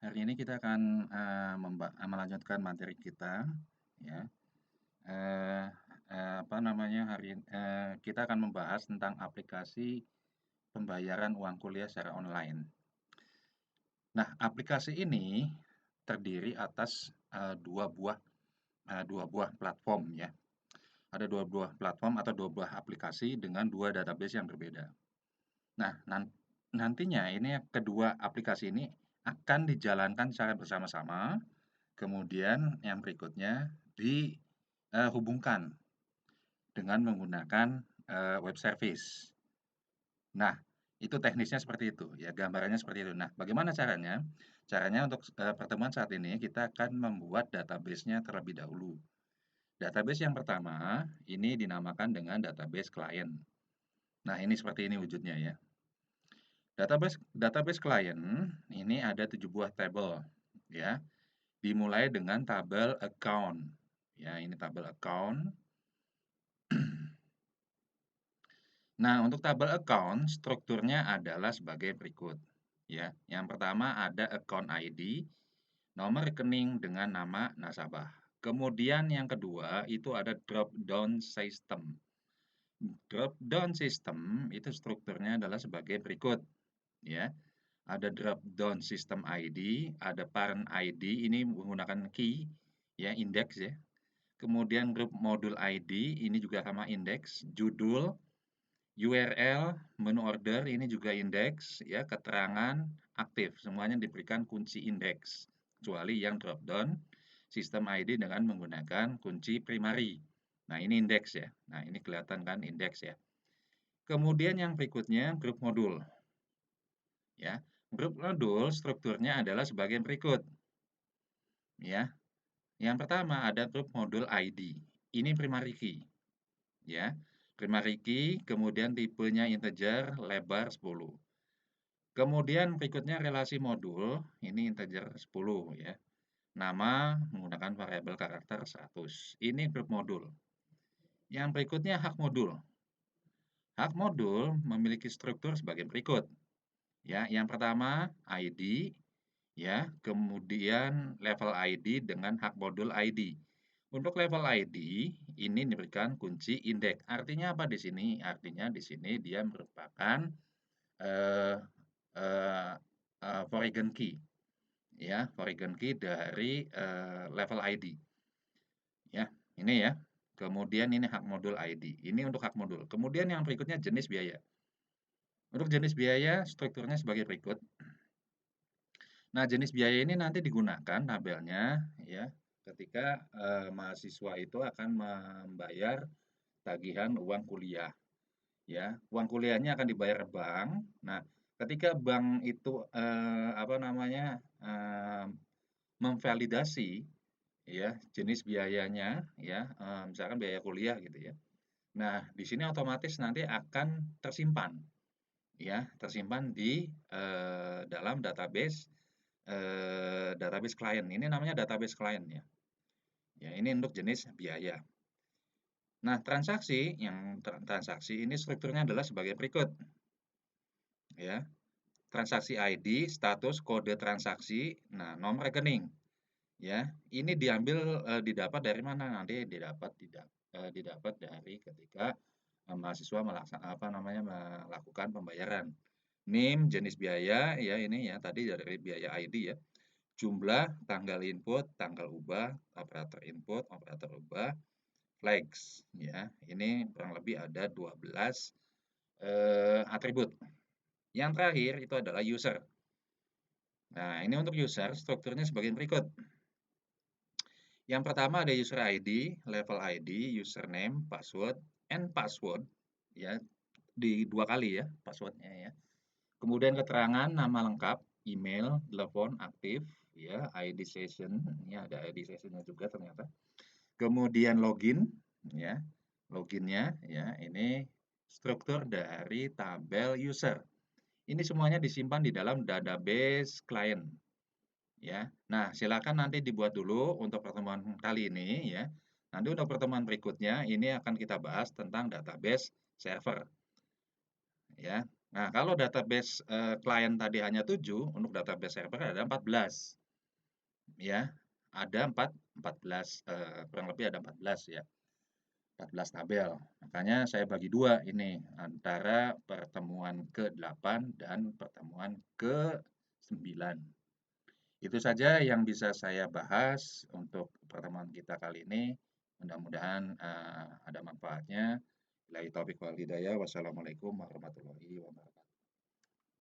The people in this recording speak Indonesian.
Hari ini kita akan melanjutkan materi kita, ya. Eh, apa namanya kita akan membahas tentang aplikasi pembayaran uang kuliah secara online. Nah, aplikasi ini terdiri atas dua buah platform, ya. Ada dua buah platform atau dua buah aplikasi dengan dua database yang berbeda. Nah, nantinya ini kedua aplikasi ini akan dijalankan secara bersama-sama. Kemudian yang berikutnya dihubungkan dengan menggunakan web service. Nah, itu teknisnya seperti itu, ya, gambarannya seperti itu. Nah, bagaimana caranya? Caranya untuk pertemuan saat ini kita akan membuat database-nya terlebih dahulu. Database yang pertama ini dinamakan dengan database klien. Nah, ini seperti ini wujudnya, ya. Database klien ini ada 7 buah tabel, ya. Dimulai dengan tabel account. Ya, ini tabel account. Nah, untuk tabel account strukturnya adalah sebagai berikut. Ya, yang pertama ada account ID, nomor rekening dengan nama nasabah. Kemudian yang kedua itu ada drop down system. Drop down system itu strukturnya adalah sebagai berikut. Ya, ada drop down system ID, ada parent ID, ini menggunakan key, ya, indeks, ya. Kemudian grup modul ID, ini juga sama indeks, judul, URL, menu order, ini juga indeks, ya, keterangan, aktif, semuanya diberikan kunci indeks, kecuali yang drop down sistem ID dengan menggunakan kunci primary. Nah, ini indeks, ya. Nah, ini kelihatan kan indeks, ya. Kemudian yang berikutnya grup modul. Ya, grup modul strukturnya adalah sebagai berikut. Ya, yang pertama ada grup modul ID. Ini primary key. Ya, primary key, kemudian tipenya integer, lebar 10. Kemudian berikutnya relasi modul, ini integer 10, ya. Nama menggunakan variabel karakter 100. Ini grup modul. Yang berikutnya hak modul. Hak modul memiliki struktur sebagai berikut. Ya, yang pertama ID, ya, kemudian level ID dengan hak modul ID. Untuk level ID ini diberikan kunci indeks. Artinya apa di sini? Artinya di sini dia merupakan eh, eh, foreign key, ya, foreign key dari level ID. Ya, ini, ya. Kemudian ini hak modul ID. Ini untuk hak modul. Kemudian yang berikutnya jenis biaya. Untuk jenis biaya strukturnya sebagai berikut. Nah, jenis biaya ini nanti digunakan tabelnya, ya, ketika mahasiswa itu akan membayar tagihan uang kuliah, ya. Uang kuliahnya akan dibayar bank. Nah, ketika bank itu apa namanya memvalidasi, ya, jenis biayanya, ya, misalkan biaya kuliah gitu, ya. Nah, di sini otomatis nanti akan tersimpan, ya, tersimpan di dalam database klien. Ini namanya database klien, ya. Ya, ini untuk jenis biaya. Nah, transaksi ini strukturnya adalah sebagai berikut. Ya. Transaksi ID, status, kode transaksi, nah, nomor rekening. Ya, ini didapat dari mana? Nanti didapat dari ketika mahasiswa melakukan pembayaran. NIM, jenis biaya, ya, ini, ya, tadi dari biaya ID, ya. Jumlah, tanggal input, tanggal ubah, operator input, operator ubah, flags, ya. Ini kurang lebih ada 12 atribut. Yang terakhir itu adalah user. Nah, ini untuk user strukturnya sebagai berikut. Yang pertama ada user ID, level ID, username, password, and password, ya, di 2 kali, ya, passwordnya, ya. Kemudian keterangan nama lengkap, email, telepon aktif, ya, ID session, ini ada ID sessionnya juga ternyata. Kemudian login, ya, loginnya, ya, ini struktur dari tabel user. Ini semuanya disimpan di dalam database client, ya. Nah, silakan nanti dibuat dulu untuk pertemuan kali ini, ya. Nanti untuk pertemuan berikutnya ini akan kita bahas tentang database server, ya. Nah, kalau database, klien tadi hanya 7, untuk database server ada 14, ya. Ada 14, kurang lebih ada 14 ya, 14 tabel. Makanya saya bagi 2 ini, antara pertemuan ke-8 dan pertemuan ke-9. Itu saja yang bisa saya bahas untuk pertemuan kita kali ini. Mudah-mudahan, ada manfaatnya. Billahi taufiq wal hidayah. Wassalamualaikum warahmatullahi wabarakatuh.